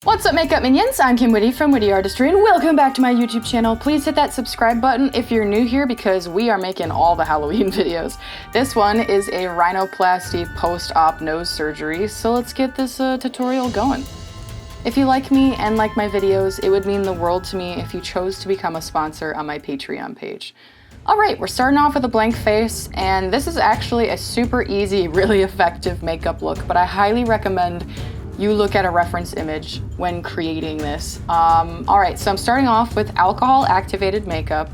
What's up, makeup minions? I'm Witte from Witte Artistry, and welcome back to my YouTube channel. Please hit that subscribe button if you're new here, because we are making all the Halloween videos. This one is a rhinoplasty post-op nose surgery, so let's get this tutorial going. If you like me and like my videos, it would mean the world to me if you chose to become a sponsor on my Patreon page. Alright, we're starting off with a blank face, and this is actually a super easy, really effective makeup look, but I highly recommend you look at a reference image when creating this. Alright, so I'm starting off with alcohol activated makeup.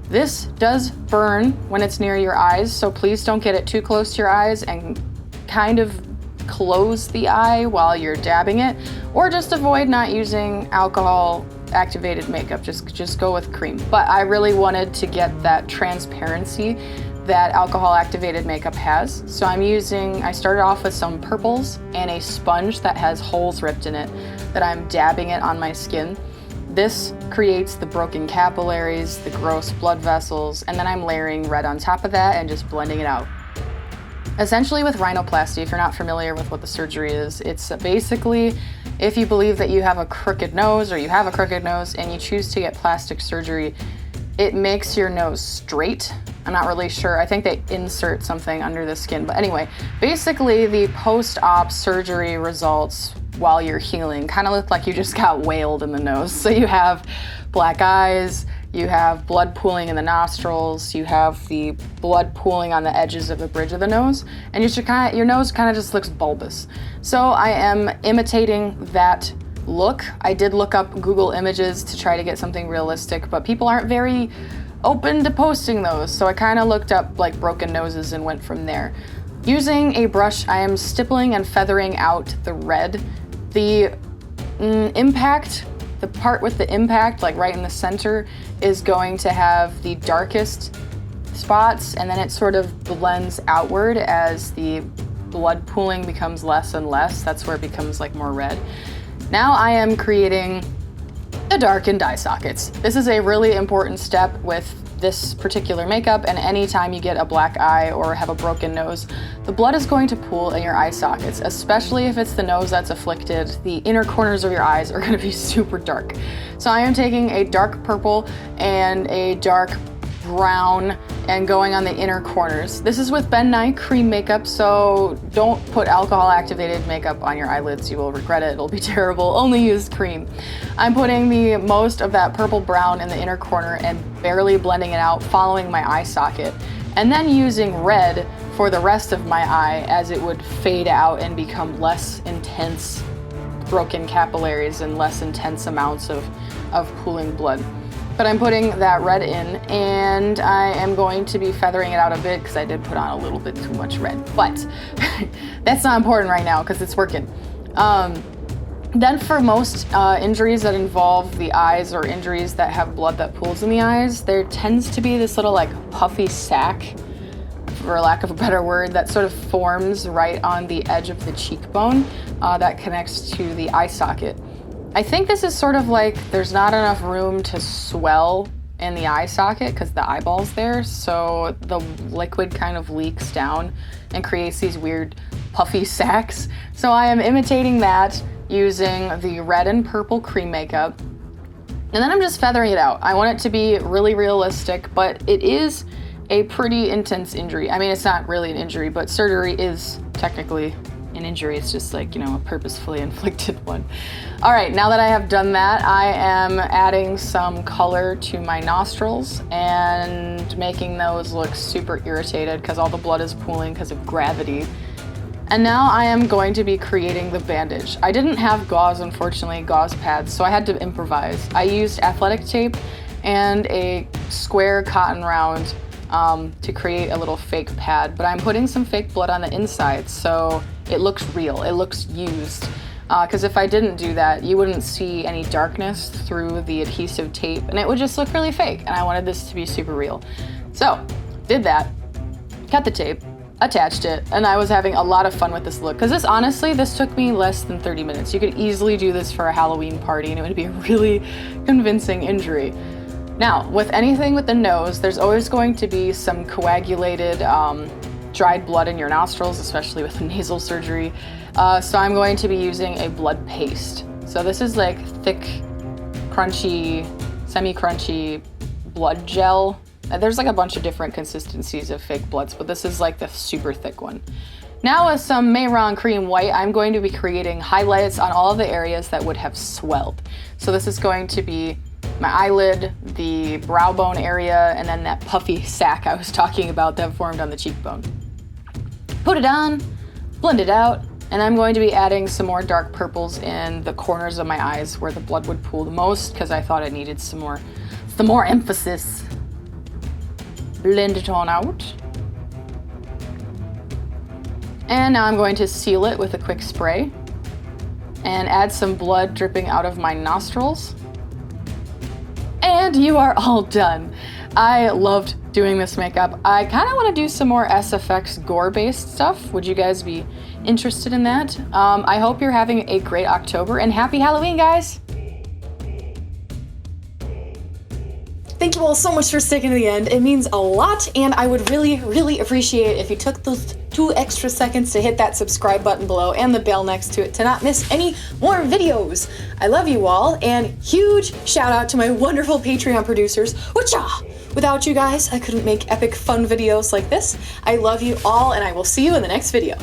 This does burn when it's near your eyes, so please don't get it too close to your eyes and kind of close the eye while you're dabbing it, or just avoid not using alcohol activated makeup. Just go with cream. But I really wanted to get that transparency that alcohol activated makeup has. So I started off with some purples and a sponge that has holes ripped in it that I'm dabbing it on my skin. This creates the broken capillaries, the gross blood vessels, and then I'm layering red on top of that and just blending it out. Essentially with rhinoplasty, if you're not familiar with what the surgery is, it's basically if you believe that you have a crooked nose or you have a crooked nose and you choose to get plastic surgery, it makes your nose straight. I'm not really sure. I think they insert something under the skin. But anyway, basically the post-op surgery results while you're healing kind of look like you just got whaled in the nose. So you have black eyes, you have blood pooling in the nostrils, you have the blood pooling on the edges of the bridge of the nose, and your nose kind of just looks bulbous. So I am imitating that look. I did look up Google Images to try to get something realistic, but people aren't very open to posting those, so I kind of looked up like broken noses and went from there. Using a brush, I am stippling and feathering out the red. The impact, the part with the impact, like right in the center, is going to have the darkest spots, and then it sort of blends outward as the blood pooling becomes less and less. That's where it becomes like more red. Now I am creating the darkened eye sockets. This is a really important step with this particular makeup, and anytime you get a black eye or have a broken nose, the blood is going to pool in your eye sockets, especially if it's the nose that's afflicted. The inner corners of your eyes are going to be super dark. So I am taking a dark purple and a dark brown and going on the inner corners. This is with Ben Nye cream makeup, so don't put alcohol activated makeup on your eyelids. You will regret it. It'll be terrible. Only use cream. I'm putting the most of that purple brown in the inner corner and barely blending it out, following my eye socket, and then using red for the rest of my eye as it would fade out and become less intense broken capillaries and less intense amounts of pooling blood. But I'm putting that red in, and I am going to be feathering it out a bit because I did put on a little bit too much red, but that's not important right now because it's working. Then for most injuries that involve the eyes or injuries that have blood that pools in the eyes, there tends to be this little like puffy sac, for lack of a better word, that sort of forms right on the edge of the cheekbone that connects to the eye socket. I think this is sort of like there's not enough room to swell in the eye socket because the eyeball's there, so the liquid kind of leaks down and creates these weird puffy sacs. So I am imitating that using the red and purple cream makeup, and then I'm just feathering it out. I want it to be really realistic, but it is a pretty intense injury. I mean, it's not really an injury, but surgery is technically an injury. It's just like, a purposefully inflicted one. All right, now that I have done that, I am adding some color to my nostrils and making those look super irritated because all the blood is pooling because of gravity. And now I am going to be creating the bandage. I didn't have gauze, unfortunately, gauze pads, so I had to improvise. I used athletic tape and a square cotton round to create a little fake pad, but I'm putting some fake blood on the inside so it looks real, it looks used. Because if I didn't do that, you wouldn't see any darkness through the adhesive tape and it would just look really fake, and I wanted this to be super real. So, did that, cut the tape, attached it, and I was having a lot of fun with this look. Because this took me less than 30 minutes. You could easily do this for a Halloween party and it would be a really convincing injury. Now, with anything with the nose, there's always going to be some coagulated dried blood in your nostrils, especially with nasal surgery. So I'm going to be using a blood paste. So this is like thick, crunchy, semi-crunchy blood gel. There's like a bunch of different consistencies of fake bloods, but this is like the super thick one. Now with some Mehron Cream White, I'm going to be creating highlights on all of the areas that would have swelled. So this is going to be my eyelid, the brow bone area, and then that puffy sac I was talking about that formed on the cheekbone. Put it on, blend it out, and I'm going to be adding some more dark purples in the corners of my eyes where the blood would pool the most, because I thought it needed some more emphasis. Blend it on out. And now I'm going to seal it with a quick spray and add some blood dripping out of my nostrils. And you are all done. I loved doing this makeup. I kind of want to do some more SFX gore-based stuff. Would you guys be interested in that? I hope you're having a great October, and happy Halloween, guys! Thank you all so much for sticking to the end. It means a lot, and I would really, really appreciate it if you took those 2 extra seconds to hit that subscribe button below and the bell next to it to not miss any more videos. I love you all, and huge shout out to my wonderful Patreon producers. Whatcha! Without you guys, I couldn't make epic fun videos like this. I love you all, and I will see you in the next video.